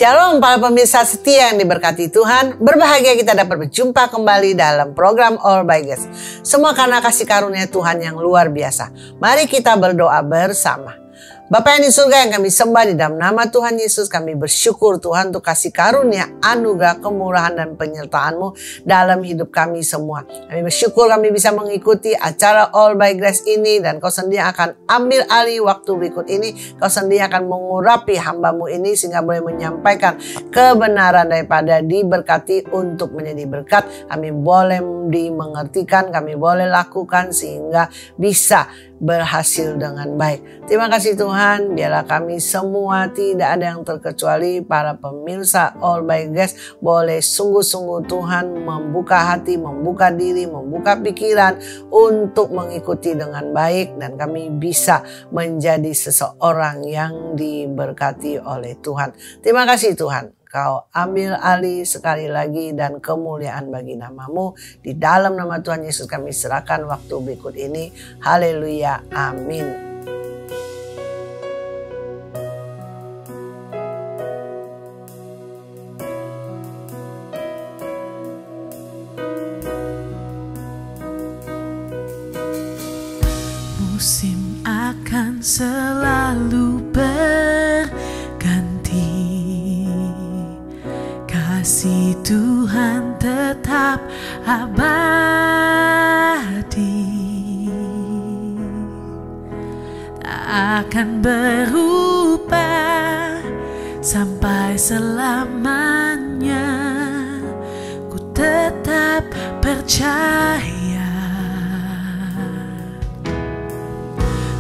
Shalom para pemirsa setia yang diberkati Tuhan. Berbahagia kita dapat berjumpa kembali dalam program All by Grace. Semua karena kasih karunia Tuhan yang luar biasa. Mari kita berdoa bersama. Bapa yang di surga yang kami sembah, di dalam nama Tuhan Yesus kami bersyukur Tuhan untuk kasih karunia, anugerah, kemurahan dan penyertaan-Mu dalam hidup kami semua. Kami bersyukur kami bisa mengikuti acara All by Grace ini, dan Kau sendiri akan ambil alih waktu berikut ini. Kau sendiri akan mengurapi hamba-Mu ini sehingga boleh menyampaikan kebenaran daripada diberkati untuk menjadi berkat. Kami boleh dimengertikan, kami boleh lakukan sehingga bisa berhasil dengan baik. Terima kasih Tuhan, biarlah kami semua, tidak ada yang terkecuali para pemirsa All by Grace, boleh sungguh-sungguh Tuhan membuka hati, membuka diri, membuka pikiran untuk mengikuti dengan baik, dan kami bisa menjadi seseorang yang diberkati oleh Tuhan. Terima kasih Tuhan. Kau ambil alih sekali lagi, dan kemuliaan bagi nama-Mu. Di dalam nama Tuhan Yesus kami serahkan waktu berikut ini. Haleluya. Amin. Musim akan selalu berganti, kasih Tuhan tetap abadi, tak akan berubah sampai selamanya. Ku tetap percaya,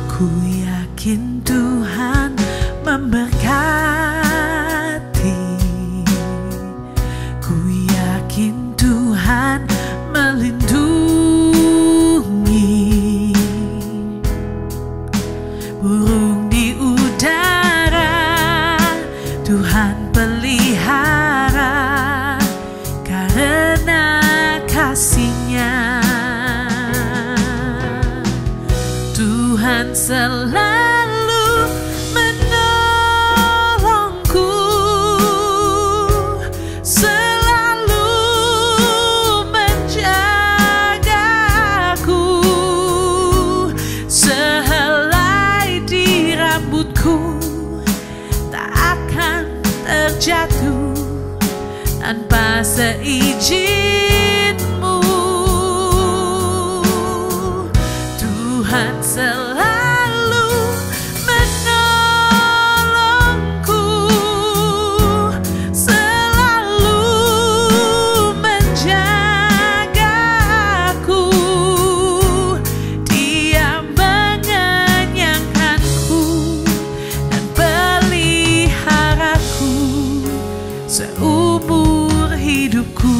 ku yakin Tuhan memberkati, ku yakin Tuhan melindungi. Burung di udara Tuhan pelihara karena kasih-Nya. Tuhan selalu menolongku, selalu menjagaku, sehelai di rambutku tak akan terjatuh tanpa seizin-Mu. Tuhan selalu menolongku, selalu menjagaku, Dia mengenyangkanku dan peliharaku seumur hidupku.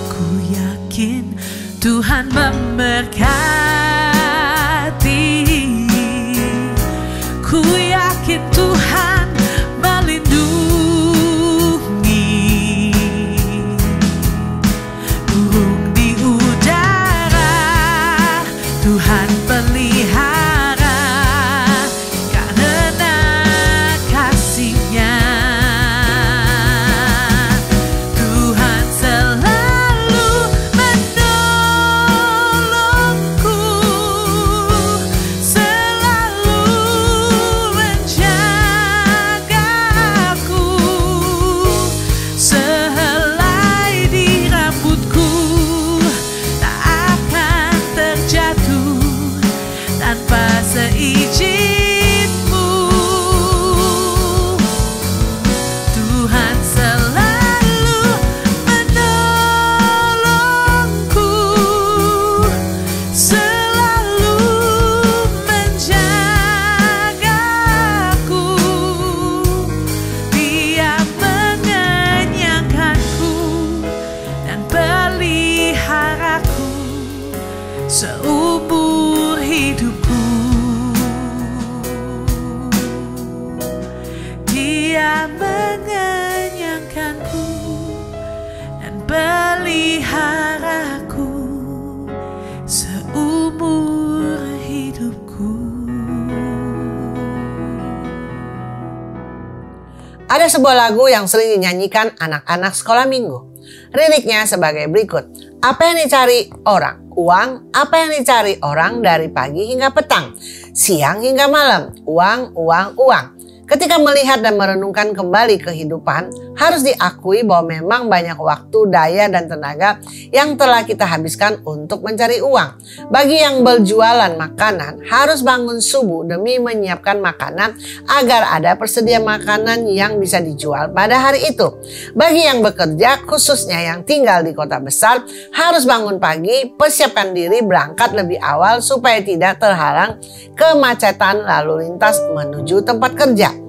Ku yakin Tuhan memberkati, ku yakin Tuhan melindungi. Burung di udara Tuhan pelihara karena kasih-Nya. Tuhan selalu menolongku, selalu menjagaku, sehelai di rambutku tak akan terjatuh tanpa seizin-Mu. Tuhan selalu menolongku, selalu menjagaku, Dia mengenyangkanku dan peliharaku seumur hidupku. Ada sebuah lagu yang sering dinyanyikan anak-anak sekolah minggu. Liriknya sebagai berikut. Apa yang dicari orang? Uang. Apa yang dicari orang dari pagi hingga petang? Siang hingga malam. Uang, uang, uang. Ketika melihat dan merenungkan kembali kehidupan, harus diakui bahwa memang banyak waktu, daya, dan tenaga yang telah kita habiskan untuk mencari uang. Bagi yang berjualan makanan, harus bangun subuh demi menyiapkan makanan agar ada persedia makanan yang bisa dijual pada hari itu. Bagi yang bekerja, khususnya yang tinggal di kota besar, harus bangun pagi, persiapkan diri berangkat lebih awal supaya tidak terhalang kemacetan lalu lintas menuju tempat kerja.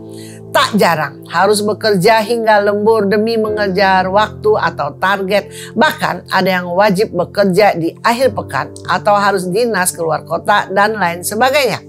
Tak jarang harus bekerja hingga lembur demi mengejar waktu atau target. Bahkan ada yang wajib bekerja di akhir pekan atau harus dinas keluar kota dan lain sebagainya.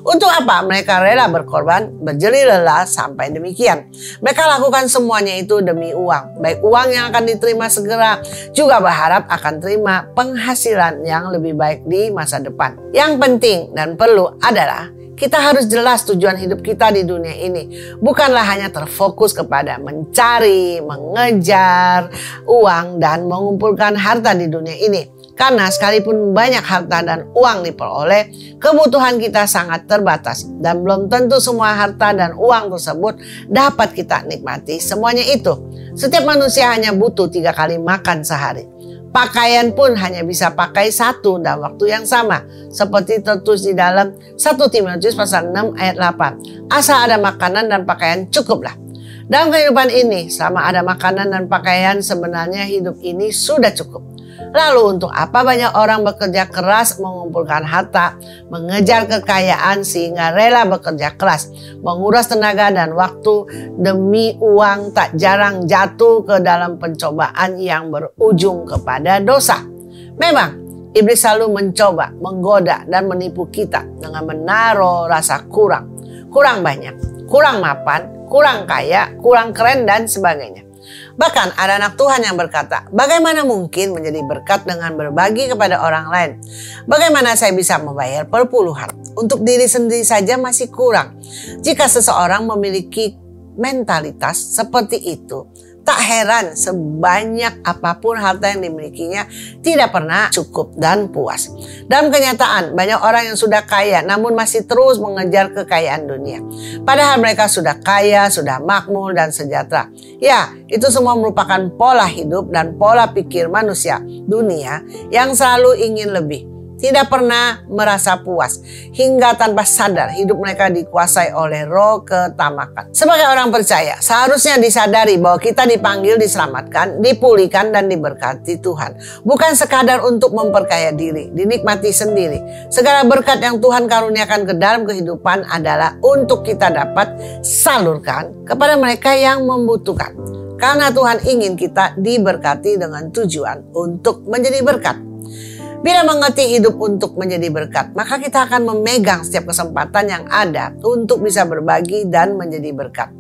Untuk apa mereka rela berkorban, berjerih lelah sampai demikian? Mereka lakukan semuanya itu demi uang. Baik uang yang akan diterima segera, juga berharap akan terima penghasilan yang lebih baik di masa depan. Yang penting dan perlu adalah kita harus jelas tujuan hidup kita di dunia ini. Bukanlah hanya terfokus kepada mencari, mengejar uang, dan mengumpulkan harta di dunia ini. Karena sekalipun banyak harta dan uang diperoleh, kebutuhan kita sangat terbatas. Dan belum tentu semua harta dan uang tersebut dapat kita nikmati semuanya itu. Setiap manusia hanya butuh 3 kali makan sehari. Pakaian pun hanya bisa pakai 1 dalam waktu yang sama. Seperti tertulis di dalam 1 Timotius pasal 6 ayat 8. Asal ada makanan dan pakaian cukuplah. Dalam kehidupan ini, selama ada makanan dan pakaian, sebenarnya hidup ini sudah cukup. Lalu untuk apa banyak orang bekerja keras mengumpulkan harta, mengejar kekayaan sehingga rela bekerja keras, menguras tenaga dan waktu demi uang, tak jarang jatuh ke dalam pencobaan yang berujung kepada dosa. Memang iblis selalu mencoba, menggoda dan menipu kita dengan menaruh rasa kurang banyak, kurang mapan, kurang kaya, kurang keren dan sebagainya. Bahkan ada anak Tuhan yang berkata, bagaimana mungkin menjadi berkat dengan berbagi kepada orang lain? Bagaimana saya bisa membayar perpuluhan? Untuk diri sendiri saja masih kurang. Jika seseorang memiliki mentalitas seperti itu, tak heran sebanyak apapun harta yang dimilikinya tidak pernah cukup dan puas. Dalam kenyataan, banyak orang yang sudah kaya namun masih terus mengejar kekayaan dunia. Padahal mereka sudah kaya, sudah makmur dan sejahtera. Ya, itu semua merupakan pola hidup dan pola pikir manusia dunia yang selalu ingin lebih. Tidak pernah merasa puas, hingga tanpa sadar hidup mereka dikuasai oleh roh ketamakan. Sebagai orang percaya, seharusnya disadari bahwa kita dipanggil diselamatkan, dipulihkan dan diberkati Tuhan. Bukan sekadar untuk memperkaya diri, dinikmati sendiri. Segala berkat yang Tuhan karuniakan ke dalam kehidupan adalah untuk kita dapat salurkan kepada mereka yang membutuhkan. Karena Tuhan ingin kita diberkati dengan tujuan untuk menjadi berkat. Bila mengerti hidup untuk menjadi berkat, maka kita akan memegang setiap kesempatan yang ada untuk bisa berbagi dan menjadi berkat.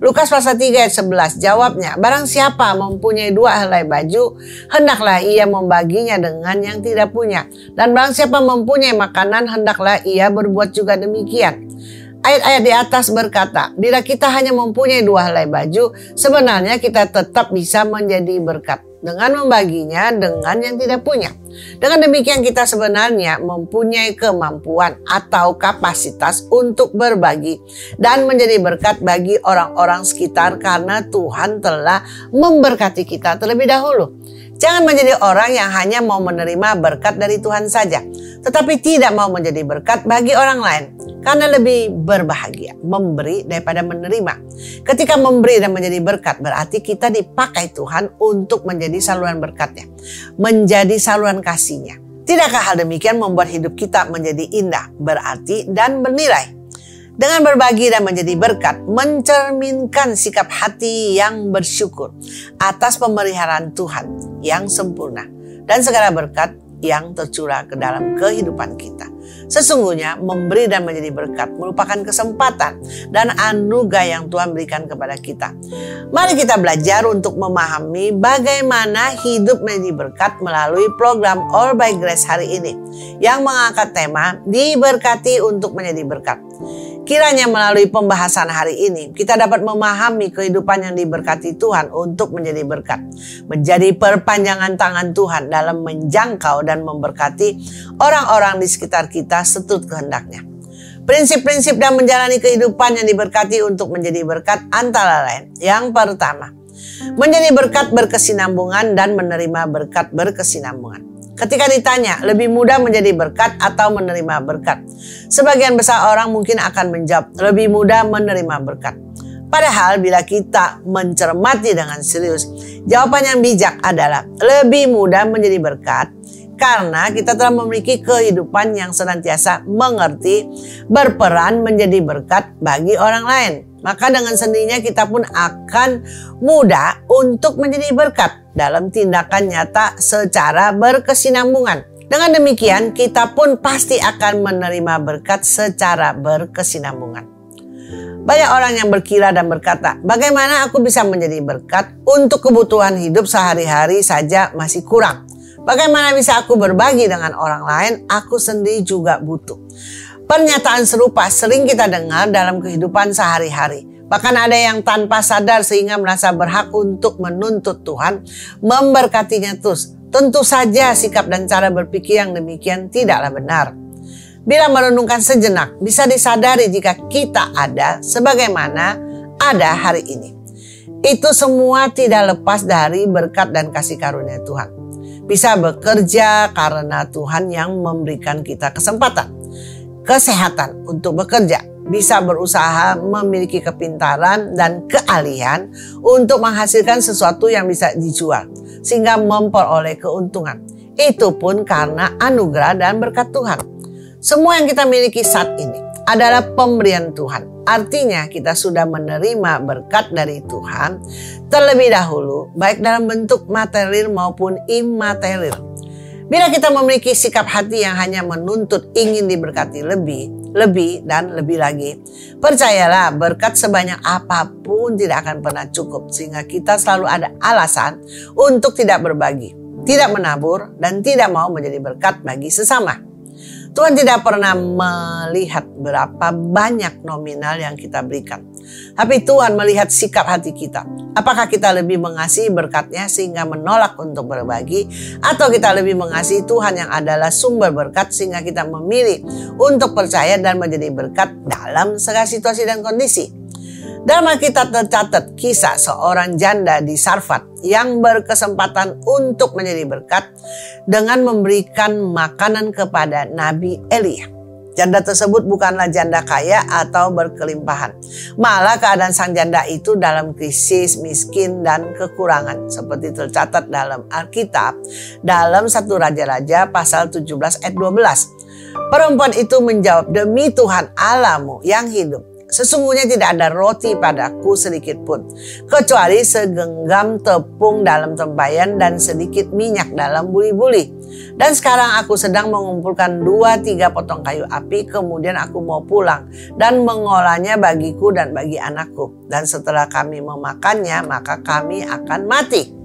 Lukas pasal 3 ayat 11 jawabnya, barang siapa mempunyai 2 helai baju, hendaklah ia membaginya dengan yang tidak punya. Dan barang siapa mempunyai makanan, hendaklah ia berbuat juga demikian. Ayat-ayat di atas berkata, bila kita hanya mempunyai 2 helai baju, sebenarnya kita tetap bisa menjadi berkat dengan membaginya dengan yang tidak punya. Dengan demikian kita sebenarnya mempunyai kemampuan atau kapasitas untuk berbagi dan menjadi berkat bagi orang-orang sekitar karena Tuhan telah memberkati kita terlebih dahulu. Jangan menjadi orang yang hanya mau menerima berkat dari Tuhan saja, tetapi tidak mau menjadi berkat bagi orang lain. Karena lebih berbahagia memberi daripada menerima. Ketika memberi dan menjadi berkat, berarti kita dipakai Tuhan untuk menjadi saluran berkatnya, menjadi saluran kasihnya. Tidakkah hal demikian membuat hidup kita menjadi indah, berarti dan bernilai? Dengan berbagi dan menjadi berkat, mencerminkan sikap hati yang bersyukur atas pemeliharaan Tuhan yang sempurna dan segala berkat yang tercurah ke dalam kehidupan kita. Sesungguhnya memberi dan menjadi berkat merupakan kesempatan dan anugerah yang Tuhan berikan kepada kita. Mari kita belajar untuk memahami bagaimana hidup menjadi berkat melalui program All by Grace hari ini yang mengangkat tema diberkati untuk menjadi berkat. Kiranya melalui pembahasan hari ini kita dapat memahami kehidupan yang diberkati Tuhan untuk menjadi berkat, menjadi perpanjangan tangan Tuhan dalam menjangkau dan memberkati orang-orang di sekitar kita seturut kehendaknya. Prinsip-prinsip dan menjalani kehidupan yang diberkati untuk menjadi berkat antara lain. Yang pertama, menjadi berkat berkesinambungan dan menerima berkat berkesinambungan. Ketika ditanya, lebih mudah menjadi berkat atau menerima berkat? Sebagian besar orang mungkin akan menjawab, lebih mudah menerima berkat. Padahal bila kita mencermati dengan serius, jawaban yang bijak adalah lebih mudah menjadi berkat karena kita telah memiliki kehidupan yang senantiasa mengerti, berperan menjadi berkat bagi orang lain. Maka dengan sendirinya kita pun akan mudah untuk menjadi berkat dalam tindakan nyata secara berkesinambungan. Dengan demikian kita pun pasti akan menerima berkat secara berkesinambungan. Banyak orang yang berkira dan berkata, bagaimana aku bisa menjadi berkat untuk kebutuhan hidup sehari-hari saja masih kurang? Bagaimana bisa aku berbagi dengan orang lain? Aku sendiri juga butuh. Pernyataan serupa sering kita dengar dalam kehidupan sehari-hari. Bahkan ada yang tanpa sadar sehingga merasa berhak untuk menuntut Tuhan memberkatinya terus. Tentu saja sikap dan cara berpikir yang demikian tidaklah benar. Bila merenungkan sejenak, bisa disadari jika kita ada sebagaimana ada hari ini. Itu semua tidak lepas dari berkat dan kasih karunia Tuhan. Bisa bekerja karena Tuhan yang memberikan kita kesempatan, kesehatan untuk bekerja, bisa berusaha, memiliki kepintaran dan keahlian untuk menghasilkan sesuatu yang bisa dijual sehingga memperoleh keuntungan. Itu pun karena anugerah dan berkat Tuhan. Semua yang kita miliki saat ini adalah pemberian Tuhan. Artinya kita sudah menerima berkat dari Tuhan terlebih dahulu, baik dalam bentuk material maupun imaterial. Bila kita memiliki sikap hati yang hanya menuntut ingin diberkati lebih dan lebih lagi, percayalah berkat sebanyak apapun tidak akan pernah cukup, sehingga kita selalu ada alasan untuk tidak berbagi, tidak menabur, dan tidak mau menjadi berkat bagi sesama. Tuhan tidak pernah melihat berapa banyak nominal yang kita berikan, tapi Tuhan melihat sikap hati kita. Apakah kita lebih mengasihi berkatnya sehingga menolak untuk berbagi, atau kita lebih mengasihi Tuhan yang adalah sumber berkat sehingga kita memilih untuk percaya dan menjadi berkat dalam segala situasi dan kondisi. Dalam Alkitab tercatat kisah seorang janda di Sarfat yang berkesempatan untuk menjadi berkat dengan memberikan makanan kepada Nabi Elia. Janda tersebut bukanlah janda kaya atau berkelimpahan. Malah keadaan sang janda itu dalam krisis, miskin, dan kekurangan. Seperti tercatat dalam Alkitab dalam 1 Raja-Raja pasal 17 ayat 12. Perempuan itu menjawab, demi Tuhan Allahmu yang hidup, sesungguhnya tidak ada roti padaku sedikit pun, kecuali segenggam tepung dalam tempayan dan sedikit minyak dalam buli-buli. Dan sekarang aku sedang mengumpulkan 2-3 potong kayu api, kemudian aku mau pulang dan mengolahnya bagiku dan bagi anakku. Dan setelah kami memakannya, maka kami akan mati.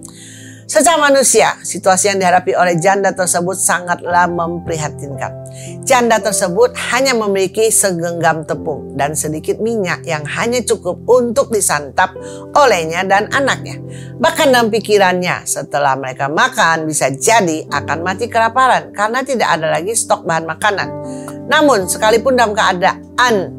Secara manusia, situasi yang dihadapi oleh janda tersebut sangatlah memprihatinkan. Janda tersebut hanya memiliki segenggam tepung dan sedikit minyak yang hanya cukup untuk disantap olehnya dan anaknya. Bahkan dalam pikirannya, setelah mereka makan bisa jadi akan mati kelaparan karena tidak ada lagi stok bahan makanan. Namun sekalipun dalam keadaan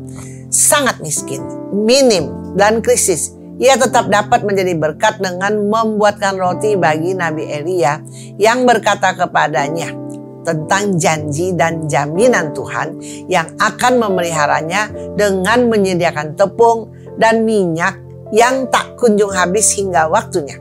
sangat miskin, minim, dan krisis, ia tetap dapat menjadi berkat dengan membuatkan roti bagi Nabi Elia yang berkata kepadanya tentang janji dan jaminan Tuhan yang akan memeliharanya dengan menyediakan tepung dan minyak yang tak kunjung habis hingga waktunya.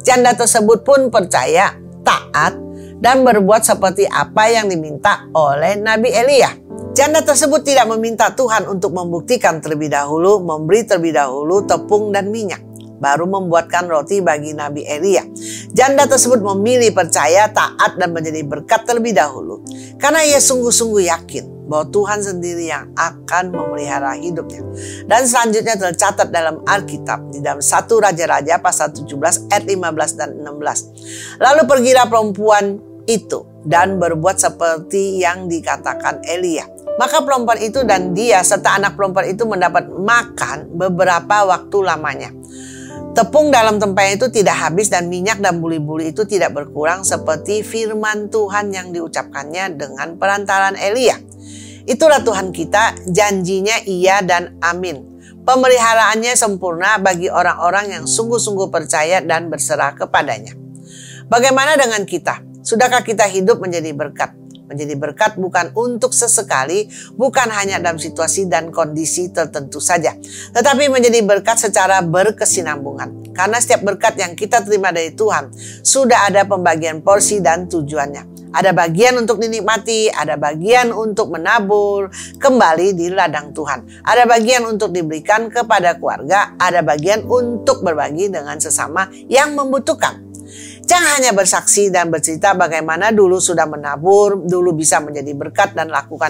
Janda tersebut pun percaya, taat, dan berbuat seperti apa yang diminta oleh Nabi Elia. Janda tersebut tidak meminta Tuhan untuk membuktikan terlebih dahulu, memberi terlebih dahulu tepung dan minyak, baru membuatkan roti bagi Nabi Elia. Janda tersebut memilih percaya, taat, dan menjadi berkat terlebih dahulu, karena ia sungguh-sungguh yakin bahwa Tuhan sendiri yang akan memelihara hidupnya. Dan selanjutnya tercatat dalam Alkitab di dalam 1 Raja-Raja pasal 17 ayat 15 dan 16. Lalu pergilah perempuan itu dan berbuat seperti yang dikatakan Elia. Maka perempuan itu dan dia serta anak perempuan itu mendapat makan beberapa waktu lamanya. Tepung dalam tempatnya itu tidak habis dan minyak dan buli-buli itu tidak berkurang seperti firman Tuhan yang diucapkannya dengan perantaran Elia. Itulah Tuhan kita, janjinya iya dan amin. Pemeliharaannya sempurna bagi orang-orang yang sungguh-sungguh percaya dan berserah kepadanya. Bagaimana dengan kita? Sudahkah kita hidup menjadi berkat? Menjadi berkat bukan untuk sesekali, bukan hanya dalam situasi dan kondisi tertentu saja, tetapi menjadi berkat secara berkesinambungan. Karena setiap berkat yang kita terima dari Tuhan sudah ada pembagian porsi dan tujuannya. Ada bagian untuk dinikmati, ada bagian untuk menabur kembali di ladang Tuhan. Ada bagian untuk diberikan kepada keluarga, ada bagian untuk berbagi dengan sesama yang membutuhkan. Jangan hanya bersaksi dan bercerita bagaimana dulu sudah menabur, dulu bisa menjadi berkat dan lakukan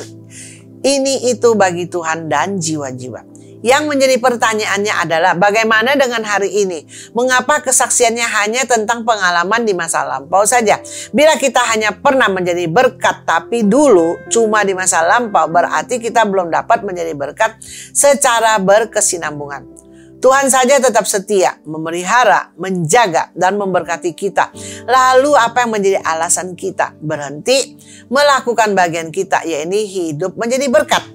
ini itu bagi Tuhan dan jiwa-jiwa. Yang menjadi pertanyaannya adalah bagaimana dengan hari ini? Mengapa kesaksiannya hanya tentang pengalaman di masa lampau saja? Bila kita hanya pernah menjadi berkat tapi dulu cuma di masa lampau, berarti kita belum dapat menjadi berkat secara berkesinambungan. Tuhan saja tetap setia, memelihara, menjaga, dan memberkati kita. Lalu apa yang menjadi alasan kita berhenti melakukan bagian kita, yaitu hidup menjadi berkat?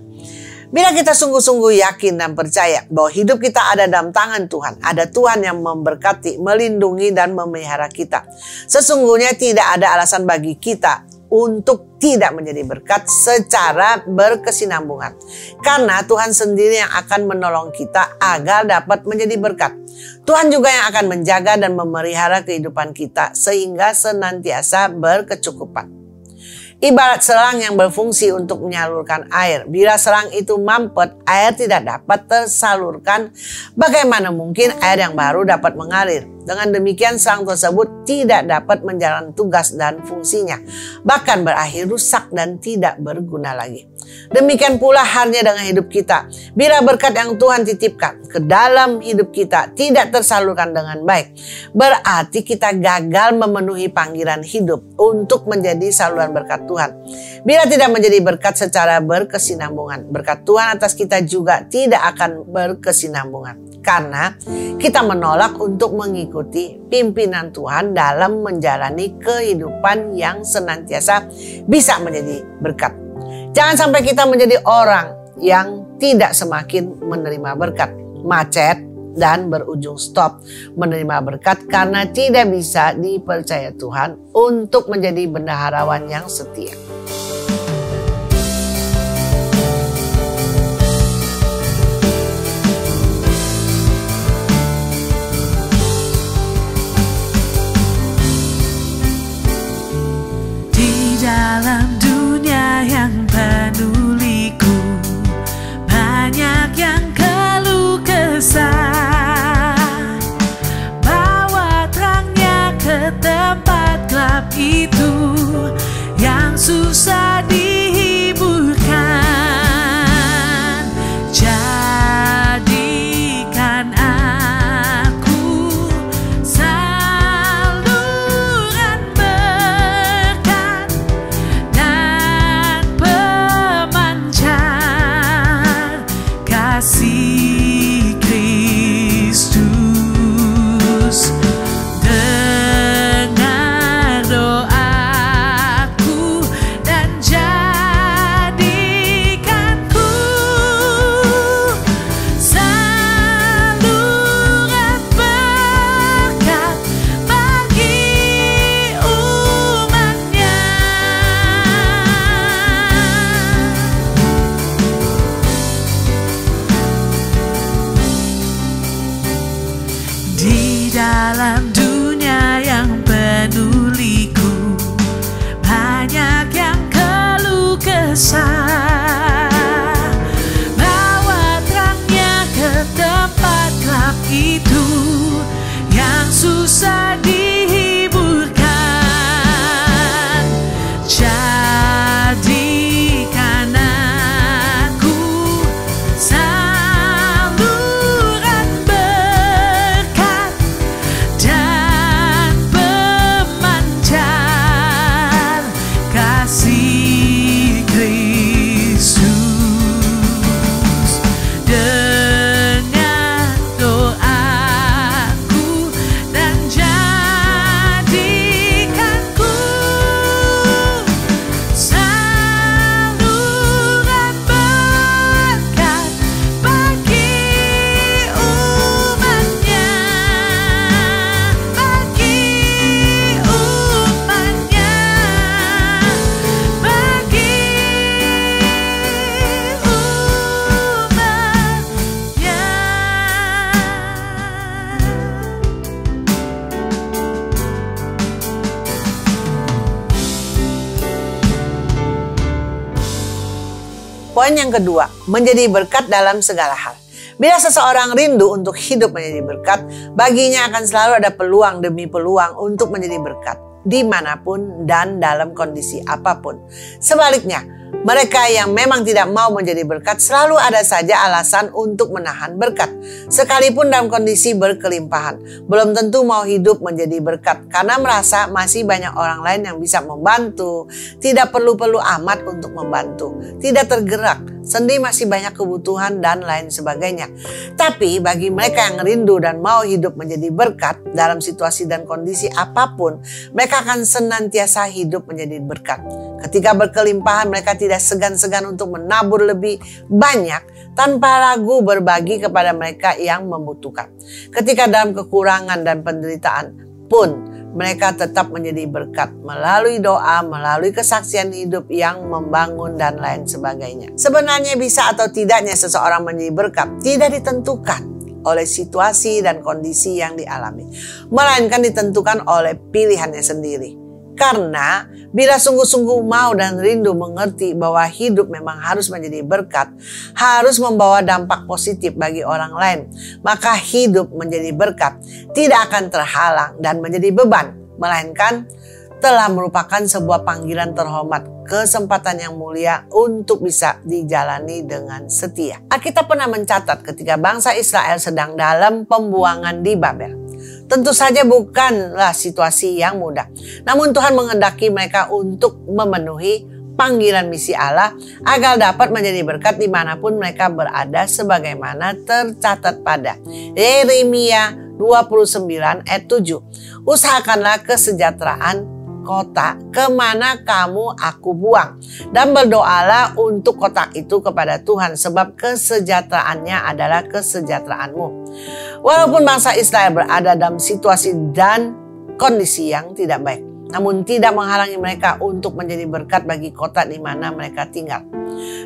Bila kita sungguh-sungguh yakin dan percaya bahwa hidup kita ada dalam tangan Tuhan, ada Tuhan yang memberkati, melindungi, dan memelihara kita. Sesungguhnya tidak ada alasan bagi kita untuk tidak menjadi berkat secara berkesinambungan. Karena Tuhan sendiri yang akan menolong kita agar dapat menjadi berkat. Tuhan juga yang akan menjaga dan memelihara kehidupan kita sehingga senantiasa berkecukupan. Ibarat selang yang berfungsi untuk menyalurkan air. Bila selang itu mampet, air tidak dapat tersalurkan. Bagaimana mungkin air yang baru dapat mengalir? Dengan demikian selang tersebut tidak dapat menjalankan tugas dan fungsinya. Bahkan berakhir rusak dan tidak berguna lagi. Demikian pula halnya dengan hidup kita. Bila berkat yang Tuhan titipkan ke dalam hidup kita tidak tersalurkan dengan baik, berarti kita gagal memenuhi panggilan hidup untuk menjadi saluran berkat Tuhan. Bila tidak menjadi berkat secara berkesinambungan, berkat Tuhan atas kita juga tidak akan berkesinambungan. Karena kita menolak untuk mengikuti pimpinan Tuhan dalam menjalani kehidupan yang senantiasa bisa menjadi berkat. Jangan sampai kita menjadi orang yang tidak semakin menerima berkat, macet, dan berujung stop menerima berkat karena tidak bisa dipercaya Tuhan untuk menjadi bendaharawan yang setia. Di dalam dunia yang penuh liku, banyak yang keluh kesah. Bawa terangnya ke tempat gelap itu yang susah dihiburkan. Jadikan aku saluran berkat dan pemancar kasih Kristus. Dengar doaku dan jadikanku saluran berkat bagi umatnya. Di dalam dunia yang penuh liku, banyak yang keluh kesah. Bawa terangnya ke tempat gelap itu yang susah dihiburkan. Jadikan aku saluran berkat dan pemancar kasih Kristus. Dan yang kedua, menjadi berkat dalam segala hal. Bila seseorang rindu untuk hidup menjadi berkat, baginya akan selalu ada peluang demi peluang untuk menjadi berkat, dimanapun dan dalam kondisi apapun. Sebaliknya, mereka yang memang tidak mau menjadi berkat selalu ada saja alasan untuk menahan berkat. Sekalipun dalam kondisi berkelimpahan, belum tentu mau hidup menjadi berkat karena merasa masih banyak orang lain yang bisa membantu, tidak perlu-perlu amat untuk membantu, tidak tergerak, sendiri masih banyak kebutuhan dan lain sebagainya. Tapi bagi mereka yang rindu dan mau hidup menjadi berkat dalam situasi dan kondisi apapun, mereka akan senantiasa hidup menjadi berkat. Ketika berkelimpahan, mereka tidak segan-segan untuk menabur lebih banyak tanpa ragu berbagi kepada mereka yang membutuhkan. Ketika dalam kekurangan dan penderitaan pun, mereka tetap menjadi berkat melalui doa, melalui kesaksian hidup yang membangun dan lain sebagainya. Sebenarnya bisa atau tidaknya seseorang menjadi berkat tidak ditentukan oleh situasi dan kondisi yang dialami, melainkan ditentukan oleh pilihannya sendiri. Karena bila sungguh-sungguh mau dan rindu mengerti bahwa hidup memang harus menjadi berkat, harus membawa dampak positif bagi orang lain, maka hidup menjadi berkat tidak akan terhalang dan menjadi beban, melainkan telah merupakan sebuah panggilan terhormat, kesempatan yang mulia untuk bisa dijalani dengan setia. Alkitab pernah mencatat ketika bangsa Israel sedang dalam pembuangan di Babel. Tentu saja bukanlah situasi yang mudah. Namun Tuhan menghendaki mereka untuk memenuhi panggilan misi Allah agar dapat menjadi berkat dimanapun mereka berada sebagaimana tercatat pada Yeremia 29 ayat 7. Usahakanlah kesejahteraan kota kemana kamu aku buang, dan berdoalah untuk kota itu kepada Tuhan, sebab kesejahteraannya adalah kesejahteraanmu. Walaupun bangsa Israel berada dalam situasi dan kondisi yang tidak baik, namun tidak menghalangi mereka untuk menjadi berkat bagi kota di mana mereka tinggal.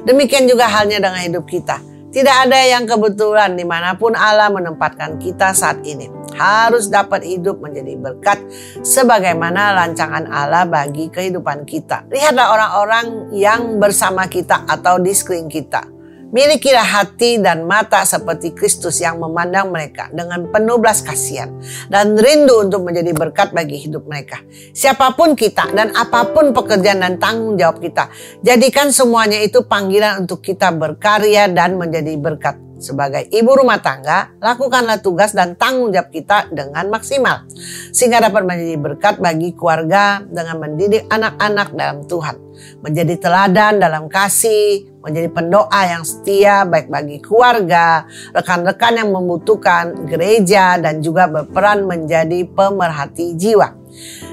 Demikian juga halnya dengan hidup kita. Tidak ada yang kebetulan dimanapun Allah menempatkan kita saat ini. Harus dapat hidup menjadi berkat sebagaimana rancangan Allah bagi kehidupan kita. Lihatlah orang-orang yang bersama kita atau di sekeliling kita. Milikilah hati dan mata seperti Kristus yang memandang mereka dengan penuh belas kasihan dan rindu untuk menjadi berkat bagi hidup mereka. Siapapun kita dan apapun pekerjaan dan tanggung jawab kita, jadikan semuanya itu panggilan untuk kita berkarya dan menjadi berkat. Sebagai ibu rumah tangga, lakukanlah tugas dan tanggung jawab kita dengan maksimal, sehingga dapat menjadi berkat bagi keluarga dengan mendidik anak-anak dalam Tuhan, menjadi teladan dalam kasih, menjadi pendoa yang setia baik bagi keluarga, rekan-rekan yang membutuhkan, gereja, dan juga berperan menjadi pemerhati jiwa.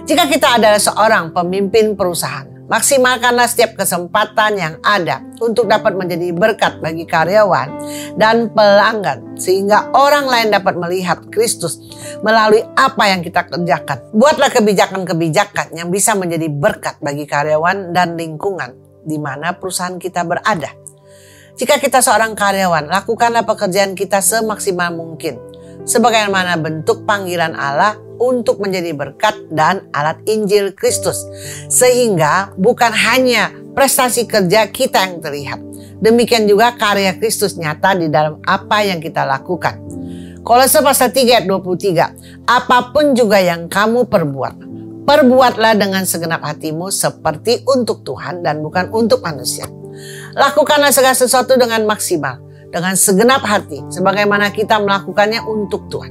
Jika kita adalah seorang pemimpin perusahaan, maksimalkanlah setiap kesempatan yang ada untuk dapat menjadi berkat bagi karyawan dan pelanggan, sehingga orang lain dapat melihat Kristus melalui apa yang kita kerjakan. Buatlah kebijakan-kebijakan yang bisa menjadi berkat bagi karyawan dan lingkungan di mana perusahaan kita berada. Jika kita seorang karyawan, lakukanlah pekerjaan kita semaksimal mungkin, sebagaimana bentuk panggilan Allah untuk menjadi berkat dan alat Injil Kristus, sehingga bukan hanya prestasi kerja kita yang terlihat, demikian juga karya Kristus nyata di dalam apa yang kita lakukan. Kolose pasal 3 ayat 23, apapun juga yang kamu perbuatlah dengan segenap hatimu seperti untuk Tuhan dan bukan untuk manusia. Lakukanlah segala sesuatu dengan maksimal, dengan segenap hati, sebagaimana kita melakukannya untuk Tuhan.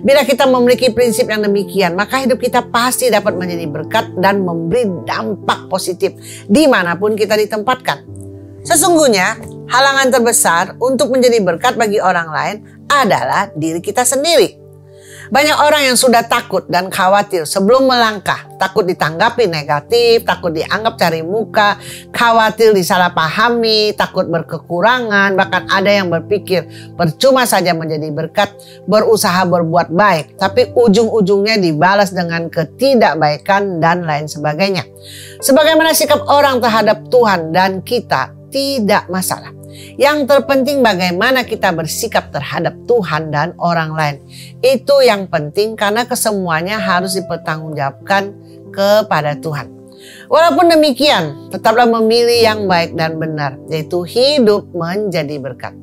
Bila kita memiliki prinsip yang demikian, maka hidup kita pasti dapat menjadi berkat dan memberi dampak positif dimanapun kita ditempatkan. Sesungguhnya, halangan terbesar untuk menjadi berkat bagi orang lain adalah diri kita sendiri. Banyak orang yang sudah takut dan khawatir sebelum melangkah, takut ditanggapi negatif, takut dianggap cari muka, khawatir disalahpahami, takut berkekurangan, bahkan ada yang berpikir percuma saja menjadi berkat, berusaha berbuat baik, tapi ujung-ujungnya dibalas dengan ketidakbaikan dan lain sebagainya. Sebagaimana sikap orang terhadap Tuhan dan kita tidak masalah. Yang terpenting bagaimana kita bersikap terhadap Tuhan dan orang lain. Itu yang penting karena kesemuanya harus dipertanggungjawabkan kepada Tuhan. Walaupun demikian, tetaplah memilih yang baik dan benar, yaitu hidup menjadi berkat.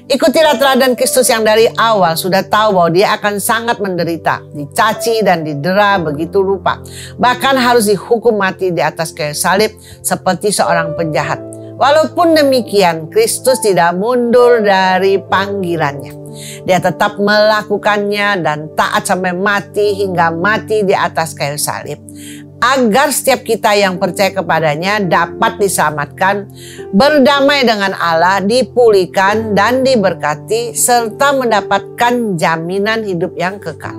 Ikutilah teladan Kristus yang dari awal sudah tahu bahwa dia akan sangat menderita, dicaci dan didera begitu rupa. Bahkan harus dihukum mati di atas kayu salib seperti seorang penjahat. Walaupun demikian, Kristus tidak mundur dari panggilannya. Dia tetap melakukannya dan taat sampai mati hingga mati di atas kayu salib. Agar setiap kita yang percaya kepadanya dapat diselamatkan, berdamai dengan Allah, dipulihkan dan diberkati, serta mendapatkan jaminan hidup yang kekal.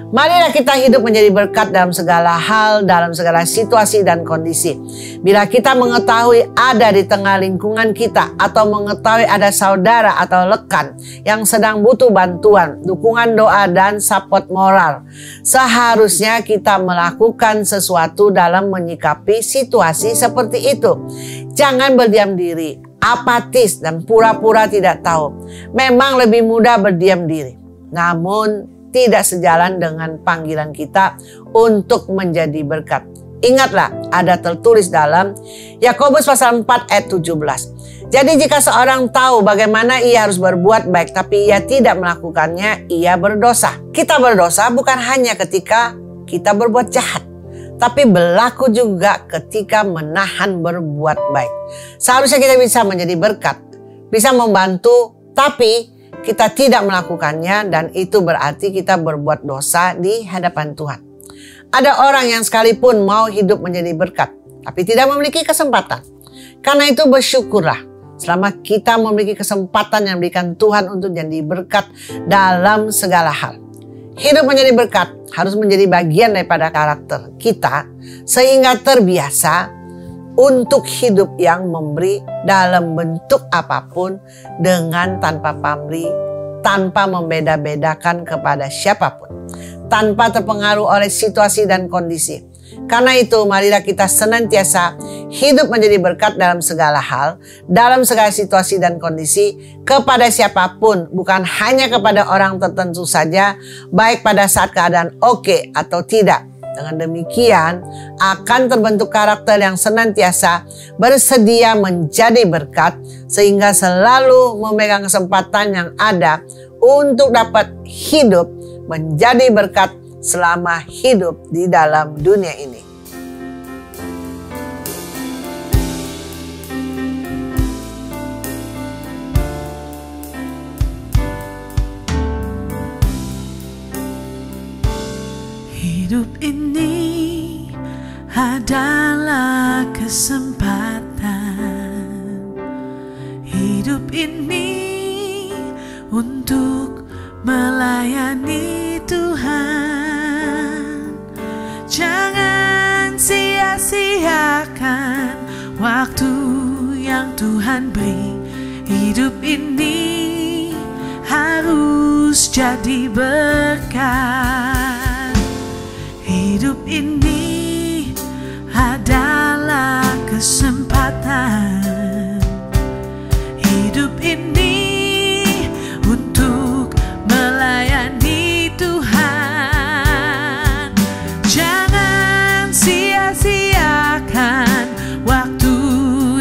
Marilah kita hidup menjadi berkat dalam segala hal, dalam segala situasi dan kondisi. Bila kita mengetahui ada di tengah lingkungan kita atau mengetahui ada saudara atau rekan yang sedang butuh bantuan, dukungan doa dan support moral, seharusnya kita melakukan sesuatu dalam menyikapi situasi seperti itu. Jangan berdiam diri, apatis dan pura-pura tidak tahu. Memang lebih mudah berdiam diri. Namun tidak sejalan dengan panggilan kita untuk menjadi berkat. Ingatlah, ada tertulis dalam Yakobus pasal 4 ayat 17. Jadi jika seorang tahu bagaimana ia harus berbuat baik tapi ia tidak melakukannya, ia berdosa. Kita berdosa bukan hanya ketika kita berbuat jahat, tapi berlaku juga ketika menahan berbuat baik. Seharusnya kita bisa menjadi berkat, bisa membantu, tapi kita tidak melakukannya, dan itu berarti kita berbuat dosa di hadapan Tuhan. Ada orang yang sekalipun mau hidup menjadi berkat, tapi tidak memiliki kesempatan. Karena itu bersyukurlah selama kita memiliki kesempatan yang diberikan Tuhan untuk jadi berkat dalam segala hal. Hidup menjadi berkat harus menjadi bagian daripada karakter kita, sehingga terbiasa untuk hidup yang memberi dalam bentuk apapun, dengan tanpa pamrih, tanpa membeda-bedakan kepada siapapun, tanpa terpengaruh oleh situasi dan kondisi. Karena itu marilah kita senantiasa hidup menjadi berkat dalam segala hal, dalam segala situasi dan kondisi, kepada siapapun, bukan hanya kepada orang tertentu saja, baik pada saat keadaan oke atau tidak. Dengan demikian akan terbentuk karakter yang senantiasa bersedia menjadi berkat, sehingga selalu memegang kesempatan yang ada untuk dapat hidup menjadi berkat selama hidup di dalam dunia ini. Hidup ini adalah kesempatan. Hidup ini untuk melayani Tuhan. Jangan sia-siakan waktu yang Tuhan beri. Hidup ini harus jadi berkat. Hidup ini adalah kesempatan. Hidup ini untuk melayani Tuhan. Jangan sia-siakan waktu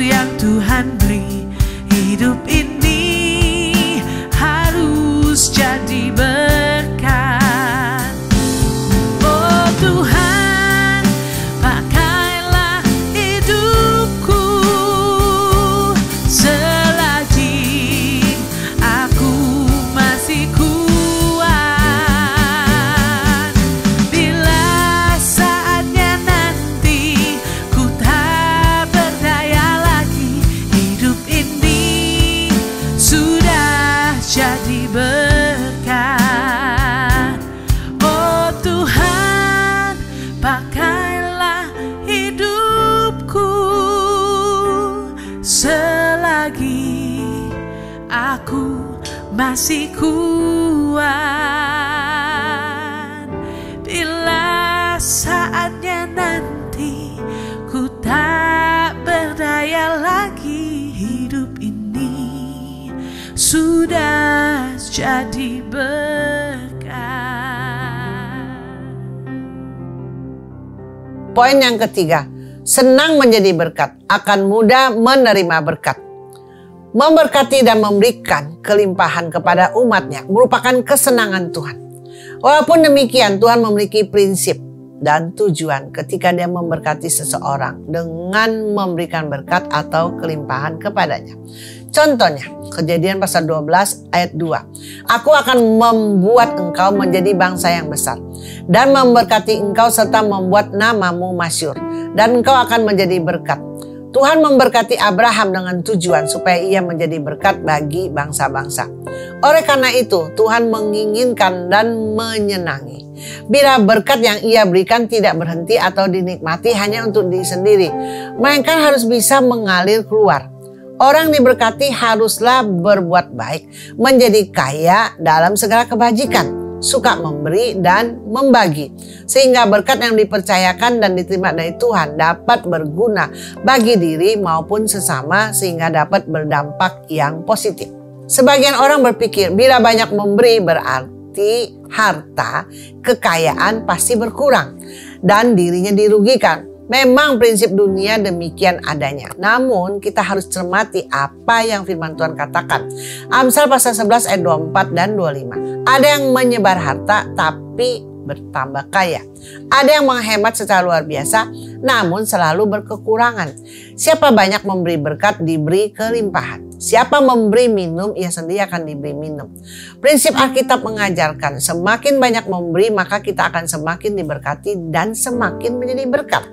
yang Tuhan beri. Hidup ini harus jadi berkat. Tuhan, pakailah hidupku selagi aku masih kuat. Bila saatnya nanti ku tak berdaya lagi, hidup ini sudah jadi berkat. Oh Tuhan, pakailah hidupku selagi aku masih kuat. Bila saatnya nanti ku tak berdaya lagi, hidup ini sudah jadi berkat. Poin yang ketiga, senang menjadi berkat, akan mudah menerima berkat. Memberkati dan memberikan kelimpahan kepada umatnya merupakan kesenangan Tuhan. Walaupun demikian, Tuhan memiliki prinsip dan tujuan ketika dia memberkati seseorang dengan memberikan berkat atau kelimpahan kepadanya. Contohnya, Kejadian pasal 12 ayat 2. Aku akan membuat engkau menjadi bangsa yang besar dan memberkati engkau serta membuat namamu masyhur, dan engkau akan menjadi berkat. Tuhan memberkati Abraham dengan tujuan supaya ia menjadi berkat bagi bangsa-bangsa. Oleh karena itu, Tuhan menginginkan dan menyenangi bila berkat yang ia berikan tidak berhenti atau dinikmati hanya untuk diri sendiri, melainkan harus bisa mengalir keluar. Orang diberkati haruslah berbuat baik, menjadi kaya dalam segala kebajikan, suka memberi dan membagi, sehingga berkat yang dipercayakan dan diterima dari Tuhan dapat berguna bagi diri maupun sesama, sehingga dapat berdampak yang positif. Sebagian orang berpikir bila banyak memberi berarti harta, kekayaan pasti berkurang dan dirinya dirugikan. Memang prinsip dunia demikian adanya. Namun kita harus cermati apa yang firman Tuhan katakan. Amsal pasal 11 ayat 24 dan 25. Ada yang menyebar harta tapi bertambah kaya. Ada yang menghemat secara luar biasa namun selalu berkekurangan. Siapa banyak memberi berkat diberi kelimpahan. Siapa memberi minum, ia sendiri akan diberi minum. Prinsip Alkitab mengajarkan semakin banyak memberi maka kita akan semakin diberkati dan semakin menjadi berkat.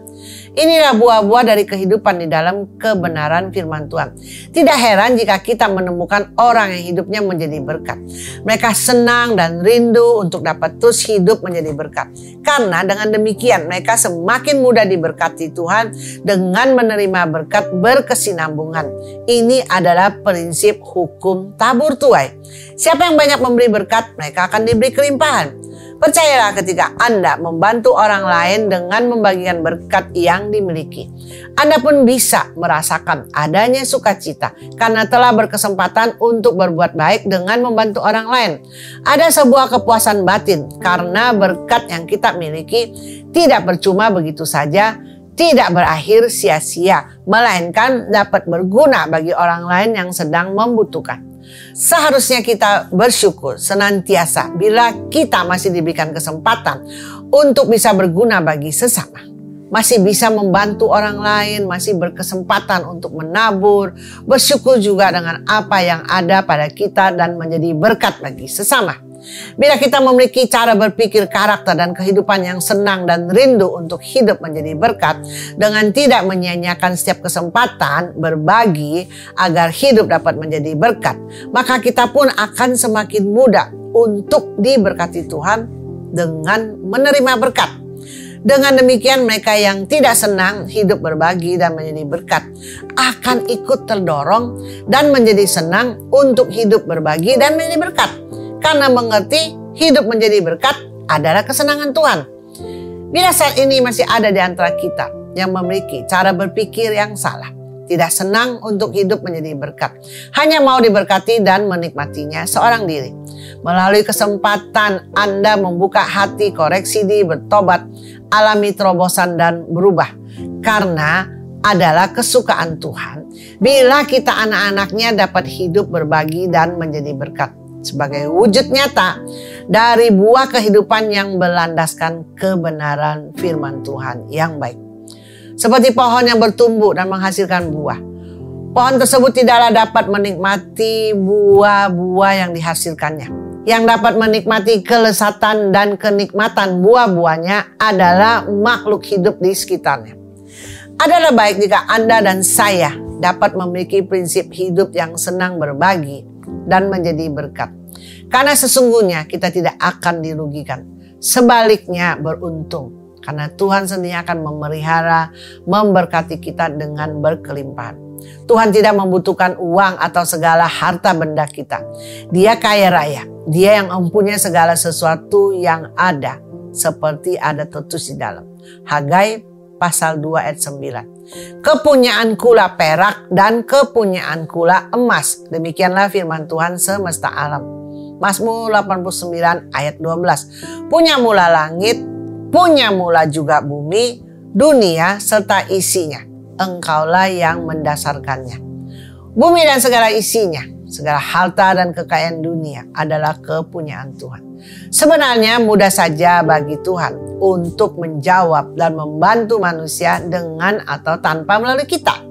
Inilah buah-buah dari kehidupan di dalam kebenaran firman Tuhan. Tidak heran jika kita menemukan orang yang hidupnya menjadi berkat. Mereka senang dan rindu untuk dapat terus hidup menjadi berkat. Karena dengan demikian mereka semakin mudah diberkati Tuhan dengan menerima berkat berkesinambungan. Ini adalah prinsip hukum tabur tuai. Siapa yang banyak memberi berkat, mereka akan diberi kelimpahan. Percayalah ketika Anda membantu orang lain dengan membagikan berkat yang dimiliki, Anda pun bisa merasakan adanya sukacita karena telah berkesempatan untuk berbuat baik dengan membantu orang lain. Ada sebuah kepuasan batin karena berkat yang kita miliki tidak percuma begitu saja, tidak berakhir sia-sia, melainkan dapat berguna bagi orang lain yang sedang membutuhkan. Seharusnya kita bersyukur senantiasa bila kita masih diberikan kesempatan untuk bisa berguna bagi sesama. Masih bisa membantu orang lain, masih berkesempatan untuk menabur, bersyukur juga dengan apa yang ada pada kita dan menjadi berkat bagi sesama. Bila kita memiliki cara berpikir, karakter dan kehidupan yang senang dan rindu untuk hidup menjadi berkat dengan tidak menyia-nyiakan setiap kesempatan berbagi agar hidup dapat menjadi berkat, maka kita pun akan semakin mudah untuk diberkati Tuhan dengan menerima berkat. Dengan demikian mereka yang tidak senang hidup berbagi dan menjadi berkat akan ikut terdorong dan menjadi senang untuk hidup berbagi dan menjadi berkat. Karena mengerti hidup menjadi berkat adalah kesenangan Tuhan. Bila saat ini masih ada di antara kita yang memiliki cara berpikir yang salah, tidak senang untuk hidup menjadi berkat, hanya mau diberkati dan menikmatinya seorang diri. Melalui kesempatan Anda membuka hati, koreksi diri, bertobat, alami terobosan dan berubah. Karena adalah kesukaan Tuhan bila kita anak-anaknya dapat hidup berbagi dan menjadi berkat. Sebagai wujud nyata dari buah kehidupan yang berlandaskan kebenaran firman Tuhan yang baik. Seperti pohon yang bertumbuh dan menghasilkan buah, pohon tersebut tidaklah dapat menikmati buah-buah yang dihasilkannya. Yang dapat menikmati kelezatan dan kenikmatan buah-buahnya adalah makhluk hidup di sekitarnya. Adalah baik jika Anda dan saya dapat memiliki prinsip hidup yang senang berbagi dan menjadi berkat. Karena sesungguhnya kita tidak akan dirugikan. Sebaliknya beruntung. Karena Tuhan sendiri akan memelihara, memberkati kita dengan berkelimpahan. Tuhan tidak membutuhkan uang atau segala harta benda kita. Dia kaya raya. Dia yang mempunyai segala sesuatu yang ada. Seperti ada tertulis di dalam Hagai pasal 2 ayat 9. Kepunyaankulah perak dan kepunyaankulah emas. Demikianlah firman Tuhan semesta alam. Mazmur 89 ayat 12. Punyamulah langit, punyamulah juga bumi, dunia serta isinya. Engkaulah yang mendasarkannya. Bumi dan segala isinya, segala harta dan kekayaan dunia adalah kepunyaan Tuhan. Sebenarnya mudah saja bagi Tuhan untuk menjawab dan membantu manusia dengan atau tanpa melalui kita.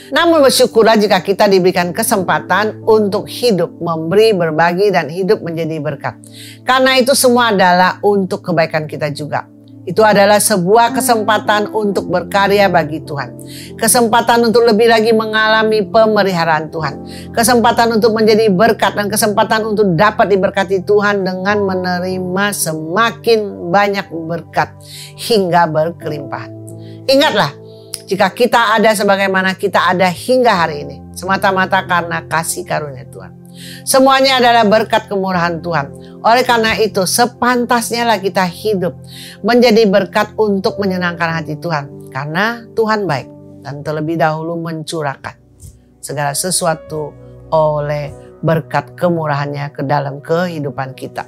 Namun bersyukurlah jika kita diberikan kesempatan untuk hidup, memberi, berbagi, dan hidup menjadi berkat. Karena itu semua adalah untuk kebaikan kita juga. Itu adalah sebuah kesempatan untuk berkarya bagi Tuhan. Kesempatan untuk lebih lagi mengalami pemeliharaan Tuhan. Kesempatan untuk menjadi berkat dan kesempatan untuk dapat diberkati Tuhan dengan menerima semakin banyak berkat hingga berkelimpahan. Ingatlah, jika kita ada sebagaimana kita ada hingga hari ini, semata-mata karena kasih karunia Tuhan. Semuanya adalah berkat kemurahan Tuhan. Oleh karena itu sepantasnya lah kita hidup menjadi berkat untuk menyenangkan hati Tuhan. Karena Tuhan baik dan terlebih dahulu mencurahkan segala sesuatu oleh berkat kemurahannya ke dalam kehidupan kita.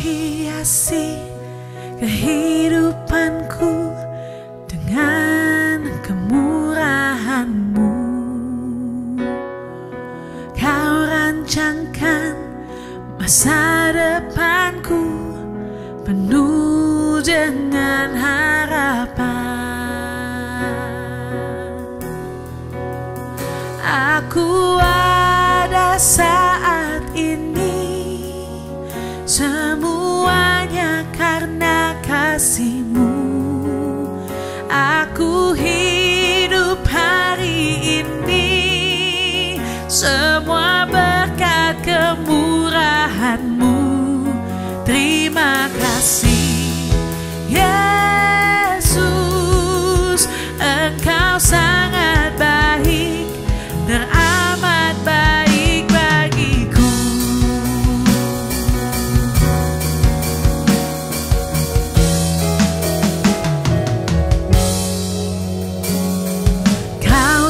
Hiasi kehidupanku dengan kemurahan-Mu. Kau rancangkan masa depanku penuh dengan harapan. Aku ada saat ini semuanya karena kasih-Mu. Aku hidup hari ini semua berkat kemurahan-Mu. Terima kasih Yesus, Engkau sangat baik, teramat baik bagiku.